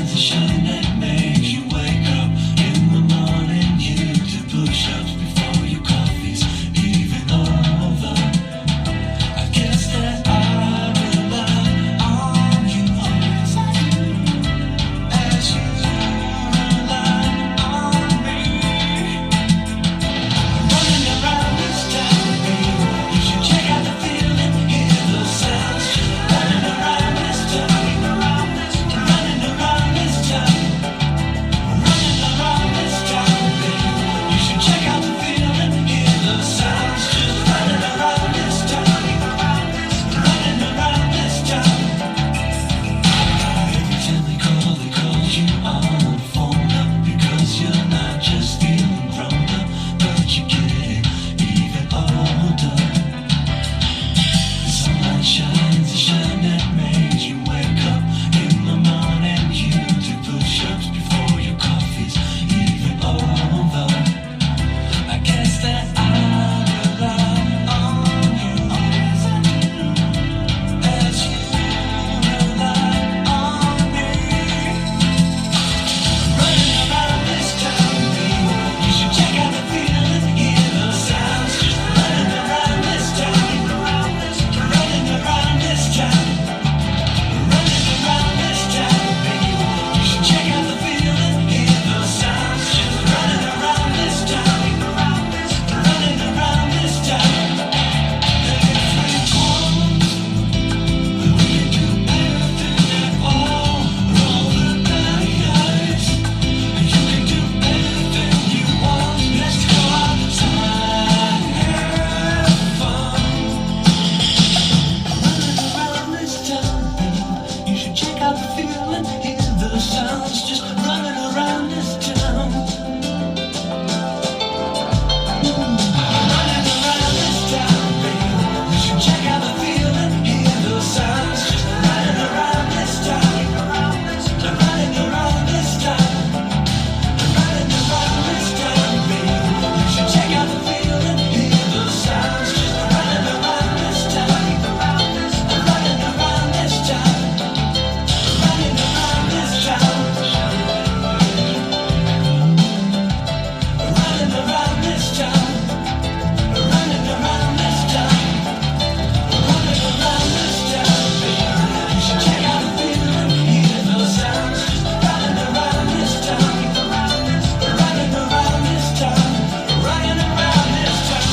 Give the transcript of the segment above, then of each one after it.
shines the shine that makes you wake up in the morning. You do push-ups before your coffee's even over. I guess that I rely on you as you rely on me. Running around this town, baby, you should check out the feeling, hear the sounds. Just running around this town, running around this town, running around this town, baby. You should check out the feeling, hear the sounds. Just running around this town, running around this town. Every time they call you on the phone up, because you're not just feeling grown up, but you're getting even older. The sunlight shines, the shine that makes you wake up in the morning. You do push-ups before your coffee's even over. I guess that I rely on you as you rely on me. Running around this town, baby, you should check out the feeling, hear the sounds. Just running around this town, running around this town, running around this town, baby. You should check out the feeling, hear the sounds. Just running around this town, running around this town. And if we want, we can do anything at all the nights. And you can do anything you want. Let's go outside and have fun. Running around this town, baby, you should check out the feeling, hear the sounds. Just running around this town. Running around this town, baby, you should check out the feeling, hear the sounds. Just running around this town, running around this town, running around this town, baby. You should check out the feeling, hear the sounds. Just running around this town, running around this town, running around this town, running around this town, running around this town, running around this town, baby. You should check out the feeling, hear the sounds. Just running around this town, running around this town, running around this town.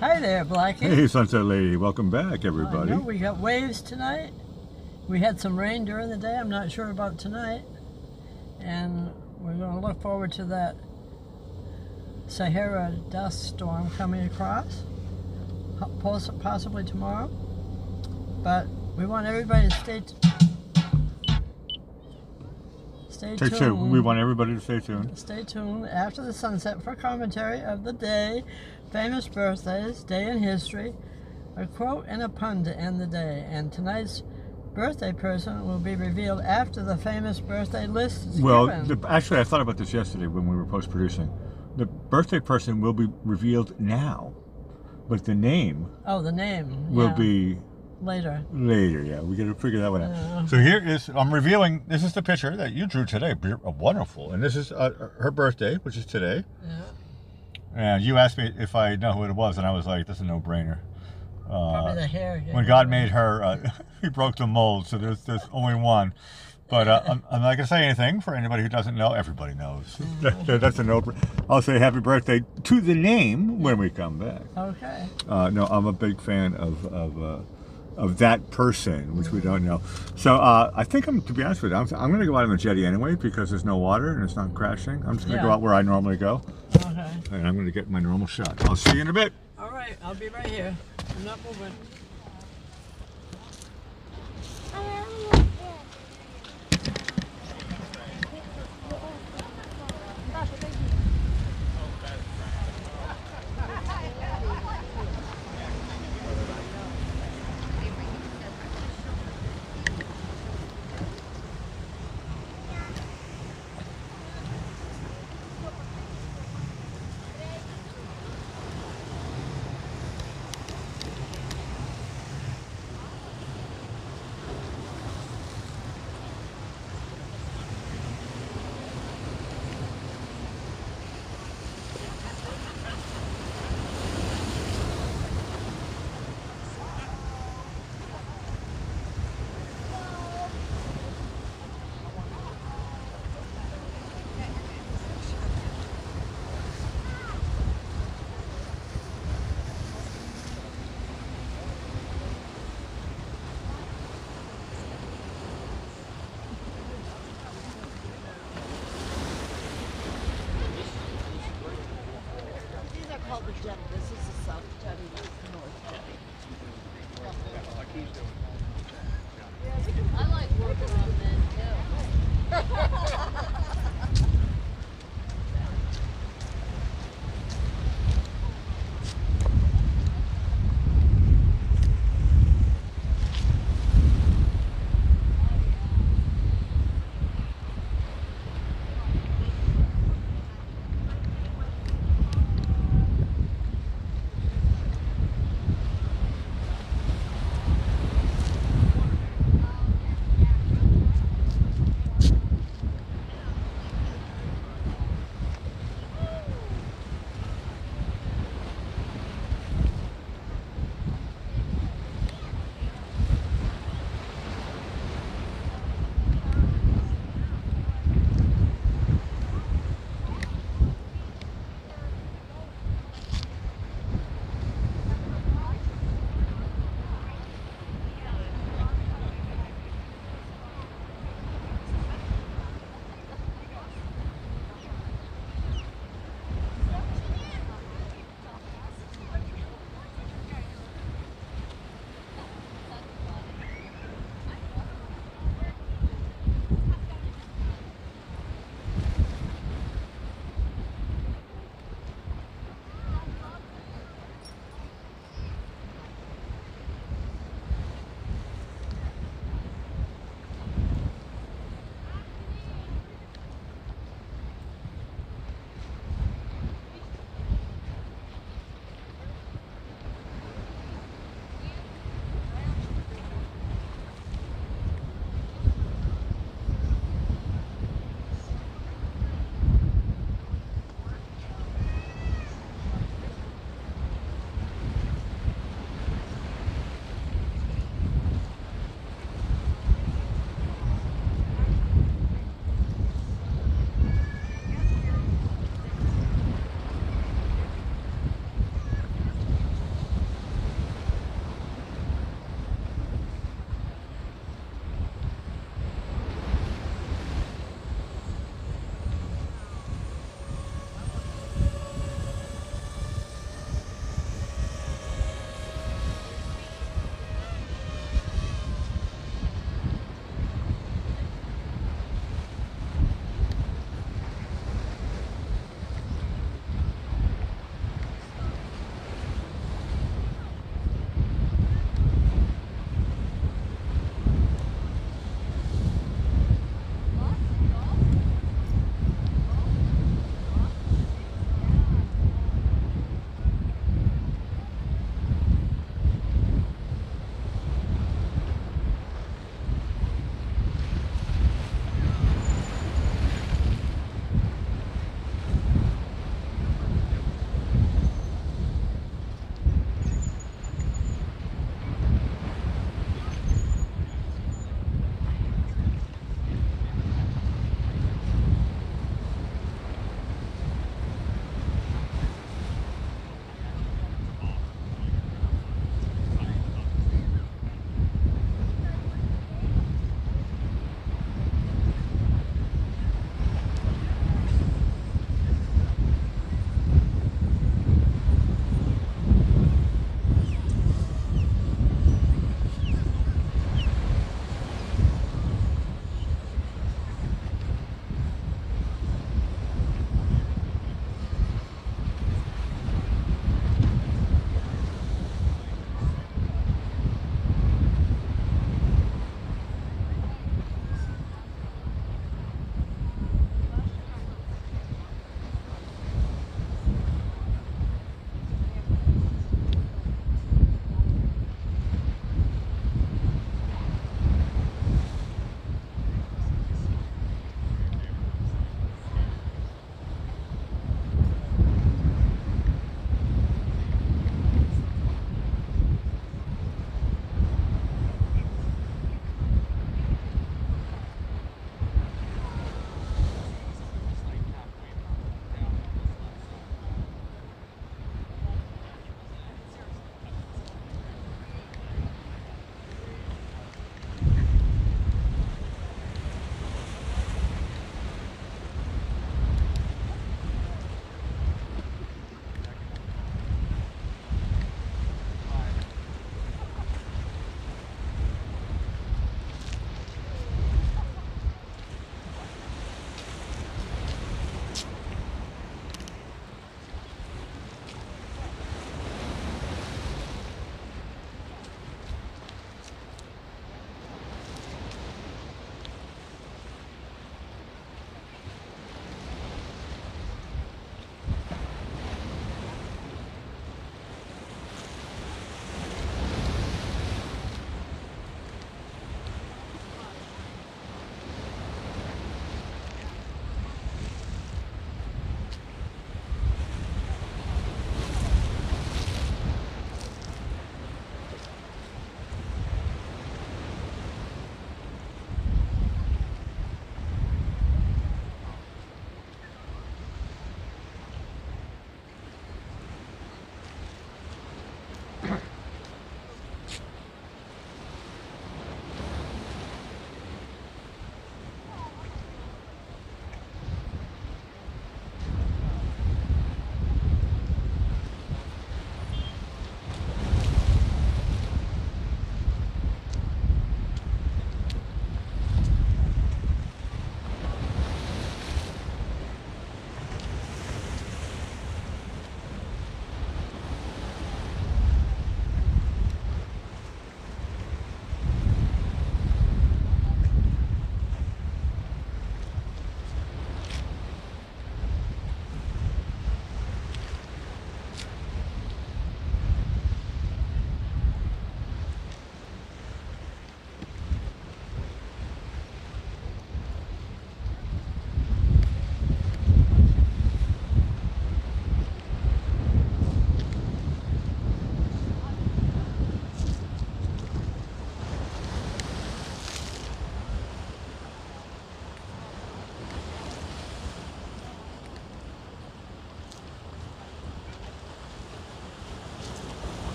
Hi there, Blackie. Hey, Sunset Lady. Welcome back, I everybody. know we got waves tonight. We had some rain during the day. I'm not sure about tonight. And we're going to look forward to that Sahara dust storm coming across, possibly tomorrow. But we want everybody to stay Take two. tuned. We want everybody to stay tuned. Stay tuned after the sunset for commentary of the day, famous birthdays, day in history, a quote and a pun to end the day. And tonight's birthday person will be revealed after the famous birthday list is Well, given. actually, I thought about this yesterday when we were post-producing. The birthday person will be revealed now, but the name Oh, the name. will yeah, be later. later. Yeah, we got to figure that one out. Yeah. So here is, I'm revealing, this is the picture that you drew today. Wonderful. And this is her birthday, which is today. Yeah. And you asked me if I know who it was, and I was like, this is a no-brainer. Probably the hair. Yeah. When God made her, he broke the mold, so there's only one. But I'm not going to say anything for anybody who doesn't know. Everybody knows. That's a no. I'll say happy birthday to the name when we come back. Okay. No, I'm a big fan of that person, which we don't know. So I think to be honest with you, I'm going to go out on the jetty anyway because there's no water and it's not crashing. I'm just going to go out where I normally go. Okay. And I'm going to get my normal shot. I'll see you in a bit. All right. I'll be right here. I'm not moving. called the Jetty. This is the South Jetty. This is the North Jetty. I like working on men too.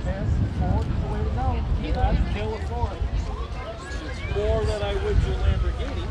fast forward is the way to go. He'd have to kill a Ford. It's more than I would your Lamborghini.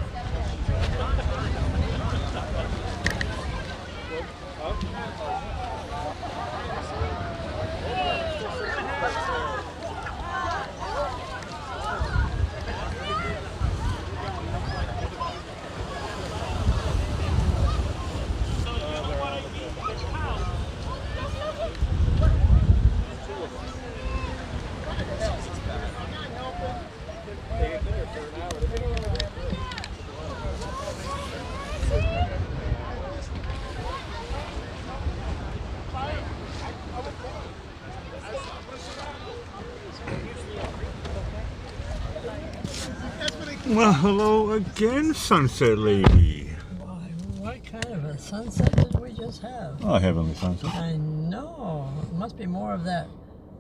Well, hello again, Sunset Lady. Why, what kind of a sunset did we just have? Oh, heavenly sunset. I know. It must be more of that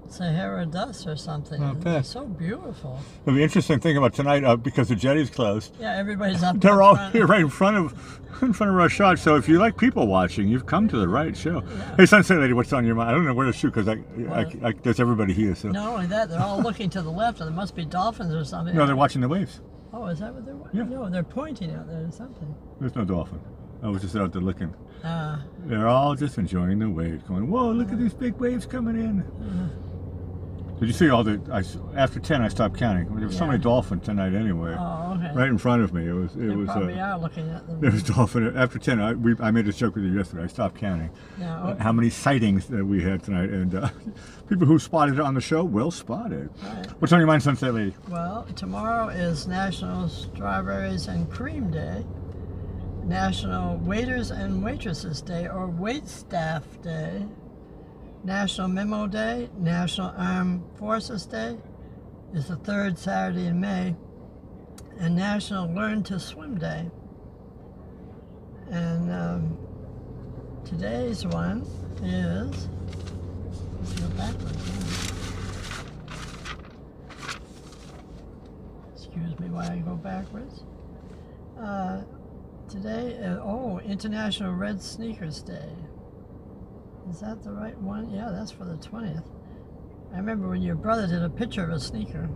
Sahara dust or something. Not bad. It's so beautiful. The interesting thing about tonight, because the Jetty's closed, Yeah, everybody's up. they're in all front. here right in front of our shot. So if you like people watching, you've come to the right show. Yeah. Hey, Sunset Lady, what's on your mind? I don't know where to shoot because there's everybody here. So Not only that, they're all looking to the left, and there must be dolphins or something. no, they're watching the waves. Oh, is that what they're watching? Yeah. No, they're pointing out there or something. There's no dolphin. I was just out there looking. Ah, They're all just enjoying the waves, going, "Whoa, look at these big waves coming in." Did you see all the? After 10, I stopped counting. There were so Yeah. many dolphins tonight anyway. oh, okay. Right in front of me, it They was. probably are looking at them. There was dolphin. After 10, I made this joke with you yesterday. I stopped counting Yeah, okay. how many sightings that we had tonight, and people who spotted it on the show, well spotted. Right. What's on your mind, Sunset Lady? Well, tomorrow is National Strawberries and Cream Day, National Waiters and Waitresses Day, or Wait Staff Day, National Memo Day, National Armed Forces Day is the third Saturday in May, and National Learn to Swim Day. And today's one is, let's go backwards. Excuse me while I go backwards. Today, International Red Sneakers Day. Is that the right one? Yeah, that's for the 20th. I remember when your brother did a picture of a sneaker.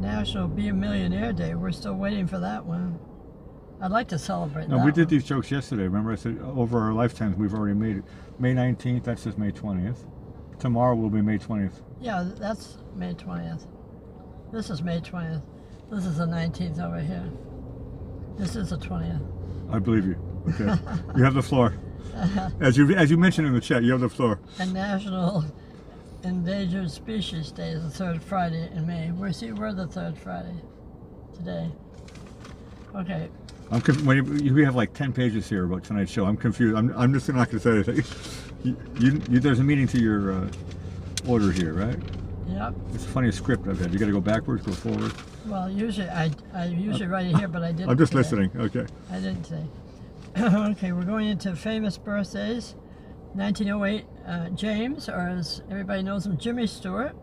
National Be a Millionaire Day. We're still waiting for that one. I'd like to celebrate No, that we did one. these jokes yesterday. Remember, I said over our lifetimes we've already made it. May 19th. That says May 20th. Tomorrow will be May 20th. Yeah, that's May 20th. This is May 20th. This is the 19th over here. This is the 20th. I believe you. Okay, you have the floor. As you mentioned in the chat, you have the floor. And National Endangered Species Day is the third Friday in May. We're the third Friday today. Okay. We have like 10 pages here about tonight's show. I'm confused. I'm just not going to say anything. There's a meaning to your order here, right? Yep. It's the funniest script I've had. You got to go backwards, go forward. Well, usually I usually write it here, but I didn't. I'm just today. listening. Okay. I didn't today. Okay, we're going into famous birthdays. 1908, James, or as everybody knows him, Jimmy Stewart,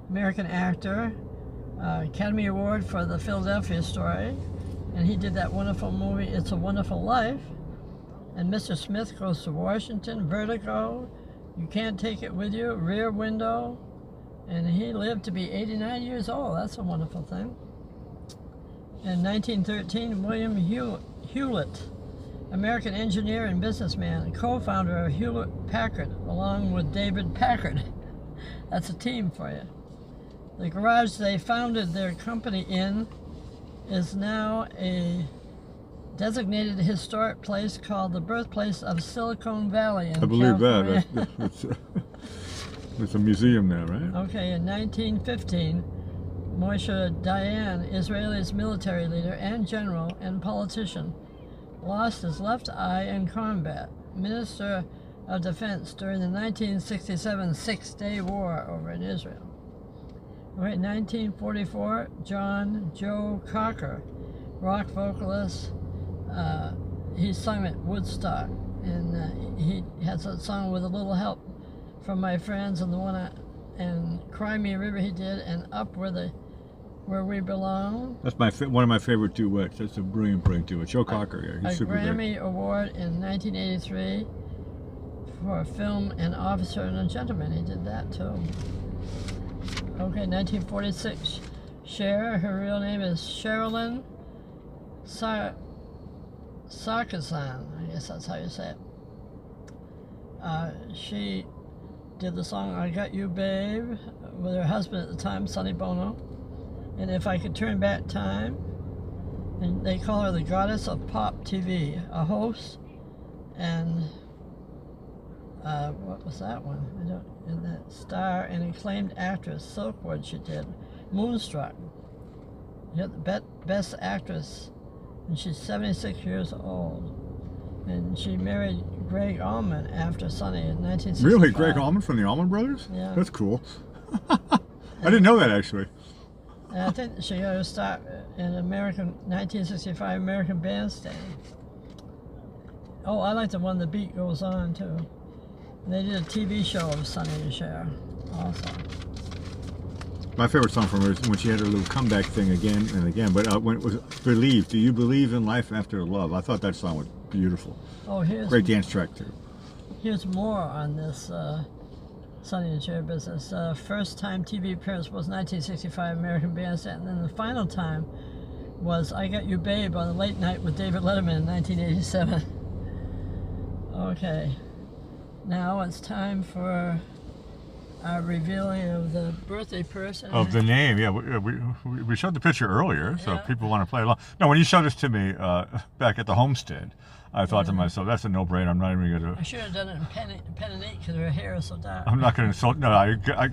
American actor, Academy Award for the Philadelphia Story, and he did that wonderful movie, It's a Wonderful Life. And Mr. Smith Goes to Washington, Vertigo, You Can't Take It With You, Rear Window, and he lived to be 89 years old. That's a wonderful thing. In 1913, William Hewlett, American engineer and businessman, co-founder of Hewlett-Packard, along with David Packard. That's a team for you. The garage they founded their company in is now a designated historic place called the birthplace of Silicon Valley in I believe California. that. It's a museum now, right? Okay, in 1915, Moshe Dayan, Israel's military leader and general and politician, lost his left eye in combat, Minister of Defense during the 1967 Six-Day War over in Israel. Okay, 1944, Joe Cocker, rock vocalist, he sung at Woodstock, and he has a song With a Little Help from My Friends, and the one and Cry Me a River he did, and Up Where We Belong. That's one of my favorite duets. That's a brilliant duet. Joe Cocker, yeah, A he's super Grammy great. Award in 1983 for film An Officer and a Gentleman. He did that too. Okay, 1946. Cher, her real name is Sherilyn Sarkisian. I guess that's how you say it. She did the song I Got You Babe with her husband at the time, Sonny Bono. And If I Could Turn Back Time. And they call her the goddess of pop TV, a host, and what was that one? And that star and acclaimed actress, Silkwood, she did. Moonstruck. You got the best actress, and she's 76 years old. And she married Greg Allman after Sonny in 1965. Really? Greg Allman from the Allman Brothers? Yeah. That's cool. I didn't know that, actually. And I think she got her start in 1965 American Bandstand. Oh, I like the one The Beat Goes On, too. And they did a TV show of Sonny and Cher also. My favorite song from her is when she had her little comeback thing again and again, but when it was Believe. Do you believe in life after love? I thought that song was beautiful. Oh, Great dance track, too. Here's more on this Sonny and Cher business. First time TV appearance was 1965 American Bandstand, and then the final time was I Got You Babe on the Late Night with David Letterman in 1987. Okay, now it's time for our revealing of the birthday person. Of the name, yeah. We showed the picture earlier, so Yeah. people want to play along. No, when you showed this to me back at the homestead, I thought to myself, that's a no-brainer. I'm not even going I to... should have done it in pen and ink because her hair is so dark. I'm not going to insult... No,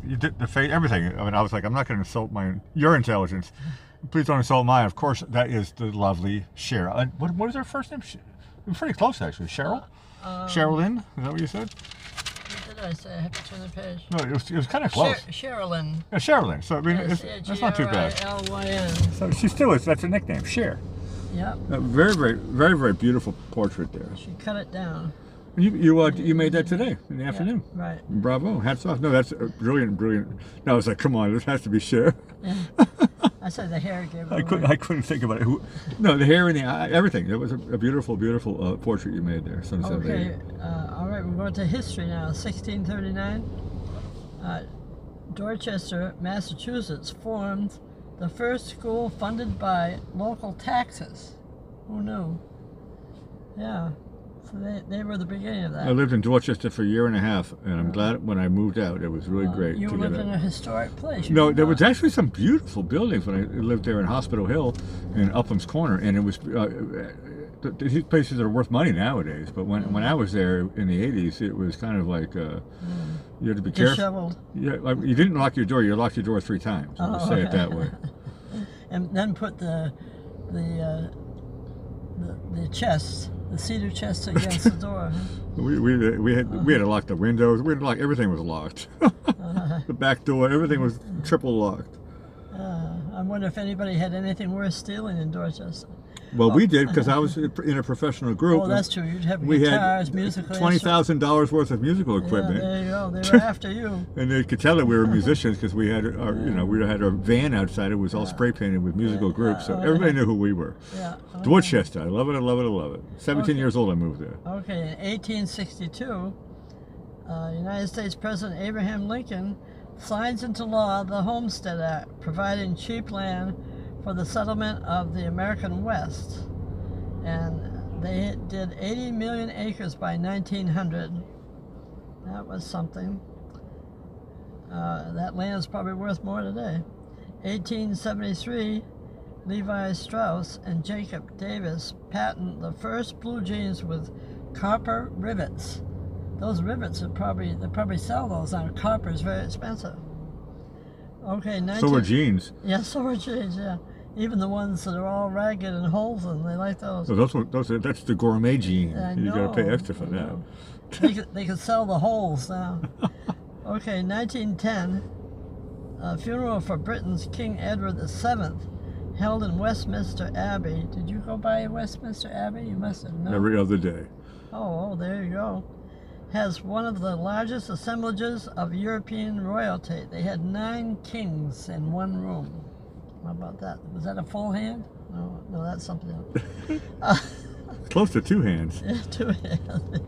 you did the face, everything. I mean, I was like, I'm not going to insult your intelligence. Please don't insult mine. Of course, that is the lovely Cher. What is her first name? We're pretty close, actually. Cheryl? Sherilyn? Is that what you said? What did I say? I have to turn the page. No, it was kind of close. Sherilyn. Yeah, Sherilyn. So, I mean, that's not too bad. Sherilyn. So she still is. That's her nickname, Cher. Yep. A very, very, very, very beautiful portrait there. She cut it down. You made that today in the afternoon. Right. Bravo. Hats off. No, that's brilliant, brilliant. No, I was like, come on, this has to be Cher. Yeah. I said the hair gave I away. couldn't think about it. No, the hair and the eye, everything. It was a beautiful, beautiful portrait you made there. Okay. All right, we're going to history now. 1639. Dorchester, Massachusetts formed the first school funded by local taxes. Who knew? Yeah. So they were the beginning of that. I lived in Dorchester for a year and a half, and I'm glad when I moved out. It was really great. You to lived get in a historic place. No, there was actually some beautiful buildings when I lived there in Hospital Hill in Uplands Corner, and it was these places are worth money nowadays. But when I was there in the 80s, it was kind of like you had to be careful. Disheveled. Yeah, you didn't lock your door. You locked your door 3 times. Let's say it that way. And then put the chest, the cedar chest against the door. We had to lock the windows. We had to lock everything was locked. The back door, everything was triple locked. I wonder if anybody had anything worth stealing in Dorchester. Well, we did because I was in a professional group. Oh, that's true. You'd have We guitars, had musical $20,000 worth of musical instruments. equipment. Yeah, there you go. They were after you. And they could tell that we were musicians because we had we had our van outside. It was all spray painted with musical groups, so everybody knew who we were. Yeah. Dorchester, I love it, I love it, I love it. 17 years old, I moved there. Okay, in 1862, United States President Abraham Lincoln signs into law the Homestead Act, providing cheap land for the settlement of the American West. And they did 80 million acres by 1900. That was something. That land is probably worth more today. 1873, Levi Strauss and Jacob Davis patent the first blue jeans with copper rivets. Those rivets they probably sell those now. Copper is very expensive. Okay, So were jeans. Yeah, so are jeans. Yeah, even the ones that are all ragged and holes in, they like those. So that's the gourmet jean. I You got to pay know, extra for I that. know. They could sell the holes now. Okay, 1910, a funeral for Britain's King Edward VII held in Westminster Abbey. Did you go by Westminster Abbey? You must have known. Every other day. Oh, there you go. Has one of the largest assemblages of European royalty. They had 9 kings in one room. How about that? Was that a full hand? No, that's something else. Close to 2 hands. Yeah, 2 hands.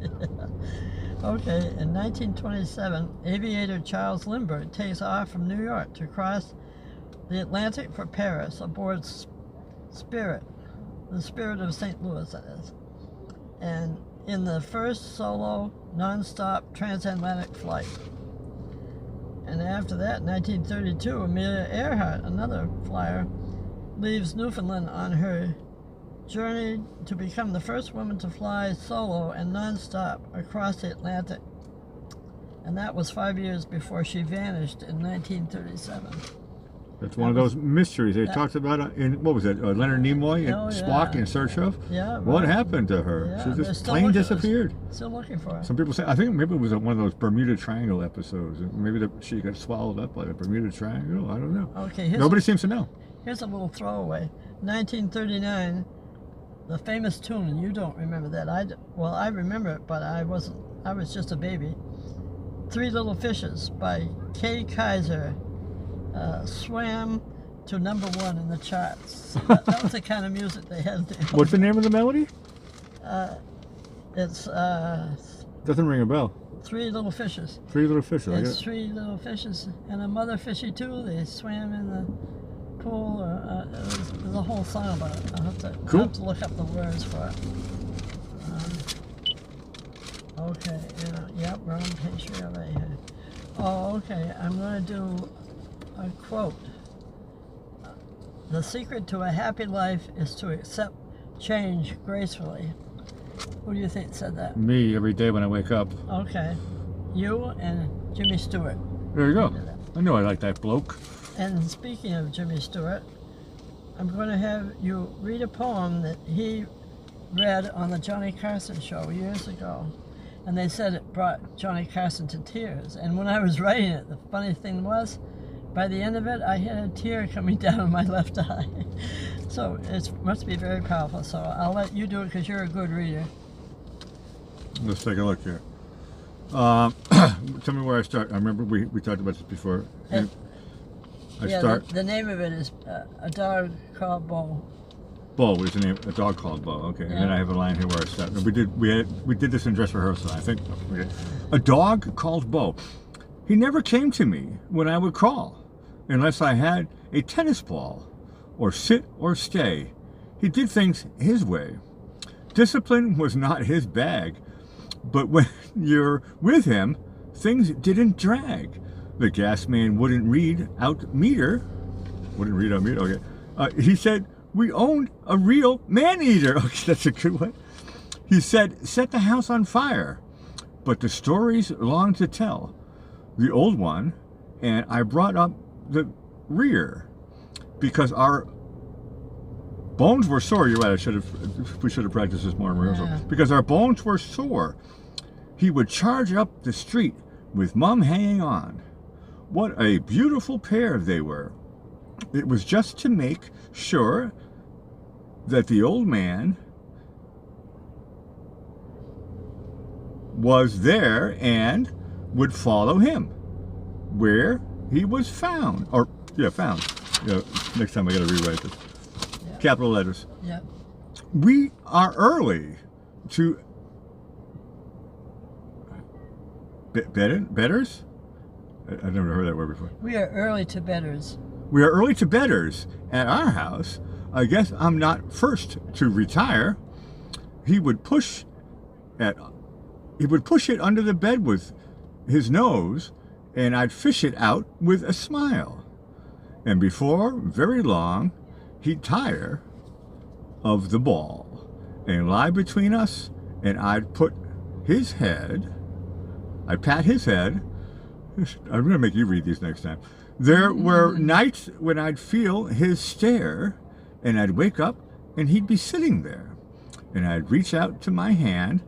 Okay, in 1927, aviator Charles Lindbergh takes off from New York to cross the Atlantic for Paris aboard Spirit, the Spirit of St. Louis, that is. And in the first solo, non-stop transatlantic flight. And after that, 1932, Amelia Earhart, another flyer, leaves Newfoundland on her journey to become the first woman to fly solo and non-stop across the Atlantic. And that was 5 years before she vanished in 1937. That's one of those mysteries they talked about in, what was it, Leonard Nimoy and Spock in Search of? Yeah. Right. What happened to her? Yeah, She they're just still plain looking- disappeared. Still looking for her. Some people say, I think maybe it was one of those Bermuda Triangle episodes. Maybe she got swallowed up by the Bermuda Triangle. I don't know. Okay, Nobody seems to know. Here's a little throwaway. 1939, the famous tune, and you don't remember that. I remember it, but I was just a baby. Three Little Fishes by Kay Kaiser swam to #1 in the charts. That was the kind of music they had there. What's the name of the melody? It's Doesn't ring a bell. Three Little Fishes. Three Little Fishes. I It's guess. three little fishes and a mother fishy too. They swam in the pool. There's a whole song about it. I'll have to look up the words for it. Okay, yep, we're on page 3 of it here. Oh, okay, I'm going to do a quote. The secret to a happy life is to accept change gracefully. Who do you think said that? Me, every day when I wake up. Okay, you and Jimmy Stewart. There you go. I know I like that bloke. And speaking of Jimmy Stewart, I'm going to have you read a poem that he read on the Johnny Carson show years ago. And they said it brought Johnny Carson to tears. And when I was writing it, the funny thing was, by the end of it, I had a tear coming down my left eye. So it must be very powerful. So I'll let you do it because you're a good reader. Let's take a look here. Tell me where I start. I remember we talked about this before. And The name of it is A Dog Called Bo. Bo was the name. A dog called Bo. Okay, and then I have a line here where I start. We did this in dress rehearsal. I think. A dog called Bo. He never came to me when I would call, unless I had a tennis ball, or sit or stay. He did things his way. Discipline was not his bag, but when you're with him, things didn't drag. The gas man wouldn't read out meter. Okay. He said, we owned a real man-eater. Okay, that's a good one. He said, set the house on fire. But the story's long to tell. The old one, and I brought up the rear because our bones were sore. You're right, we should have practiced this more in rehearsal. Yeah. Because our bones were sore. He would charge up the street with Mum hanging on. What a beautiful pair they were. It was just to make sure that the old man was there and would follow him where he was found. Found. Next time I gotta rewrite this. Yeah. Capital letters. Yeah. We are early to bedders? I've never heard that word before. We are early to bedders. We are early to bedders at our house. I guess I'm not first to retire. He would push it under the bed with his nose, and I'd fish it out with a smile. And before very long, he'd tire of the ball and lie between us, and I'd pat his head. I'm going to make you read these next time. There were nights when I'd feel his stare, and I'd wake up, and he'd be sitting there. And I'd reach out to my hand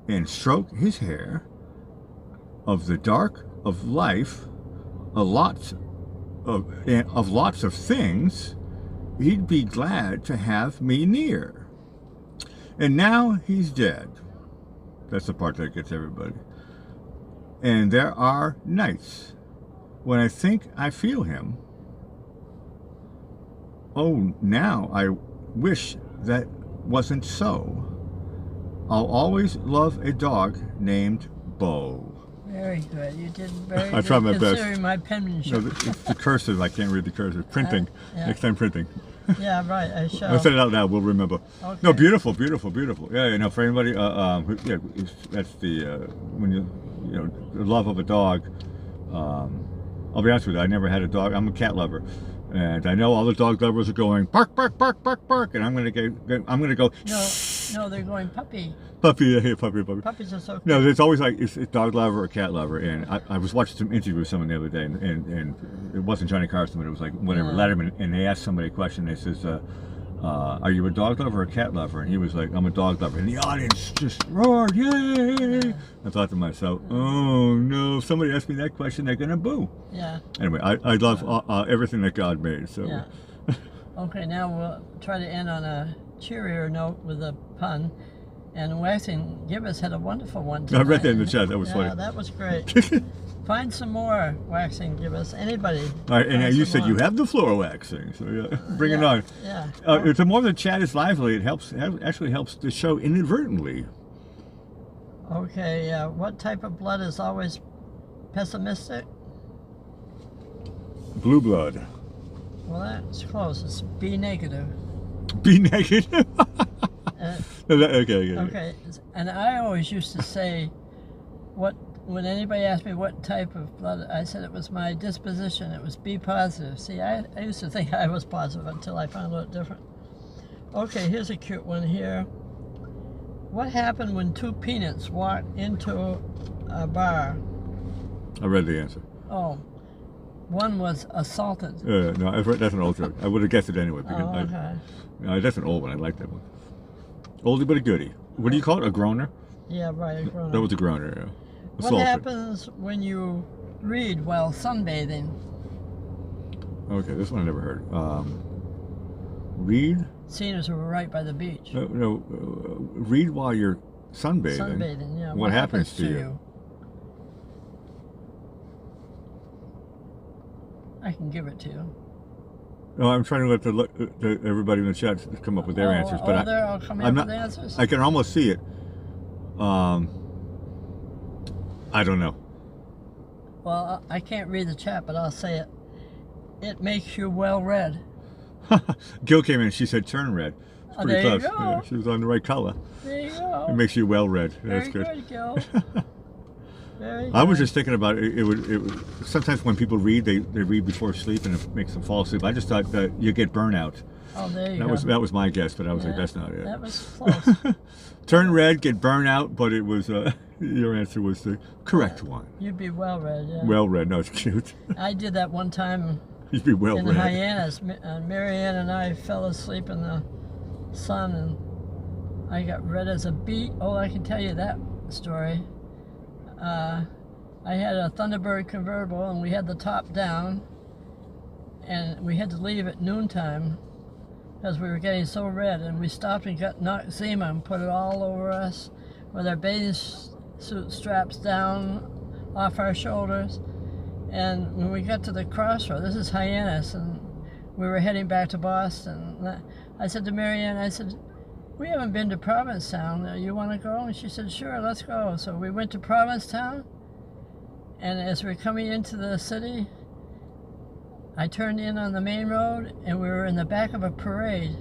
and stroke his hair. Of the dark of life, lots of things, he'd be glad to have me near. And now he's dead. That's the part that gets everybody. And there are nights when I think I feel him. Oh, now I wish that wasn't so. I'll always love a dog named bow. Very good. You did very I good tried my best. considering my penmanship. No, it's the cursive. I can't read the cursive. Printing. yeah. Next time printing. Yeah, right. I shall. I'll say it out loud. We'll remember. Okay. No, beautiful, beautiful, beautiful. Yeah, you know, for anybody, that's the when you know the love of a dog. I'll be honest with you. I never had a dog. I'm a cat lover, and I know all the dog lovers are going bark, bark, bark, bark, bark, and I'm gonna go. No, they're going puppy. Puppy, yeah, puppy. Puppies are so cute. No, it's always like it's dog lover or cat lover, and I was watching some interview with someone the other day, and it wasn't Johnny Carson, but it was like whatever Letterman, and they asked somebody a question. They says, "Are you a dog lover or a cat lover?" And he was like, "I'm a dog lover," and the audience just roared, "Yay!" I thought to myself, "Oh no! If somebody asked me that question, they're gonna boo." Yeah. Anyway, I love everything that God made. So. Yeah. Okay, now we'll try to end on a cheerier note with a pun. And Waxing Gibbous had a wonderful one tonight. I read that in the chat. That was yeah, funny. That was great. Find some more Waxing Gibbous. Anybody. All right, and you said more. you have the floor waxing, so yeah, bring it on. Yeah. The more the chat is lively, it actually helps the show inadvertently. Okay, what type of blood is always pessimistic? Blue blood. Well, that's close. It's B negative. Be negative. Okay. Okay, and I always used to say, when anybody asked me what type of blood, I said it was my disposition. It was B positive. See, I used to think I was positive until I found out different. Okay, here's a cute one here. What happened when two peanuts walked into a bar? I read the answer. Oh, one was assaulted. No, I've read, that's an old joke. I would have guessed it anyway. Oh, okay. That's an old one. I like that one. Oldie but a goodie. What do you call it? A groaner? Yeah, right. That was a groaner. Yeah. What Assaulted. happens when you read while sunbathing? Okay, this one I never heard. Read? Seeing as we were right by the beach. Read while you're sunbathing. Sunbathing, yeah. What happens to you? I can give it to you. No, I'm trying to let everybody in the chat come up with their answers, but they're all coming up with answers. I can almost see it. I don't know. Well, I can't read the chat, but I'll say it. It makes you well read. Gil came in. She said turn red. It's pretty there you close. go. Yeah, she was on the right color. There you go. It makes you well read. That's Very good. Gil. Very good. I was just thinking about it. It would sometimes when people read, they read before sleep and it makes them fall asleep. I just thought that you get burnout. Oh, there you go. That was my guess, but I was like, that's not it. That was close. Turn red, get burnout, but it was your answer was the correct one. You'd be well read, yeah. Well read. No, it's cute. I did that one time You'd be well in read. Hyannis. Marianne and I fell asleep in the sun, and I got red as a beet. Oh, I can tell you that story. I had a Thunderbird convertible, and we had the top down, and we had to leave at noontime because we were getting so red, and we stopped and got Noxzema and put it all over us with our bathing suit straps down off our shoulders. And when we got to the crossroad, this is Hyannis, and we were heading back to Boston. I said to Marianne, I said, we haven't been to Provincetown. You want to go? And she said, sure, let's go. So we went to Provincetown, and as we were coming into the city, I turned in on the main road, and we were in the back of a parade.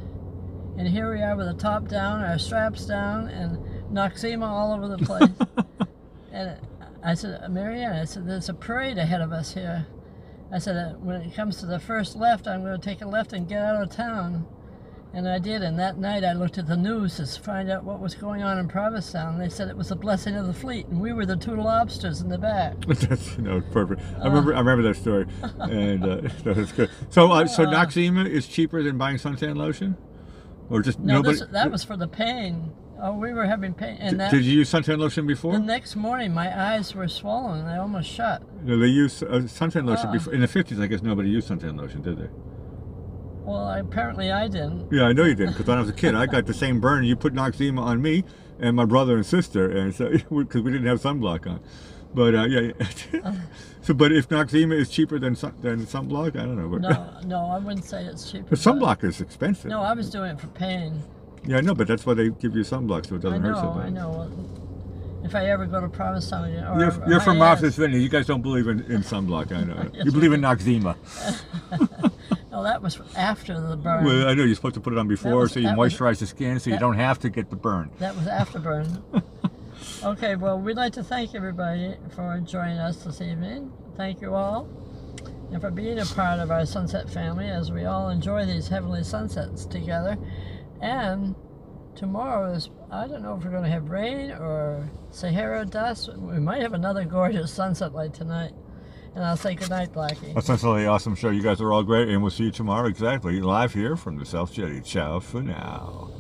And here we are with the top down, our straps down, and Noxzema all over the place. And I said, Marianne, I said, there's a parade ahead of us here. I said, when it comes to the first left, I'm going to take a left and get out of town. And I did, and that night I looked at the news to find out what was going on in Provincetown. They said it was a blessing of the fleet, and we were the two lobsters in the back. That's perfect. I remember that story, and that's good. So Noxzema is cheaper than buying suntan lotion, or just no? nobody? That was for the pain. Oh, we were having pain, and Did you use suntan lotion before? The next morning, my eyes were swollen, and I almost shut. No, they used suntan lotion before. In the 50s, I guess nobody used suntan lotion, did they? Well, apparently I didn't. Yeah, I know you didn't, because when I was a kid, I got the same burn. You put Noxzema on me and my brother and sister, and so because we didn't have sunblock on. But yeah. So, but if Noxzema is cheaper than sunblock, I don't know. But, no, I wouldn't say it's cheaper. But sunblock is expensive. No, I was doing it for pain. Yeah, I know, but that's why they give you sunblock, so it doesn't hurt so bad. I know. if I ever go to Provincetown again. Or You're from Hyannis. Martha's Vineyard. You guys don't believe in sunblock. I know. Yes, You believe in Noxzema. No, that was after the burn. Well, I know you're supposed to put it on before so you that was- moisturize the skin so you don't have to get the burn. That was after burn. Okay, well, we'd like to thank everybody for joining us this evening. Thank you all, and for being a part of our sunset family as we all enjoy these heavenly sunsets together. And tomorrow is, I don't know if we're going to have rain or Sahara dust. We might have another gorgeous sunset like tonight. And I'll say goodnight, Blackie. That's absolutely awesome show. You guys are all great, and we'll see you tomorrow exactly live here from the South Jetty. Ciao for now.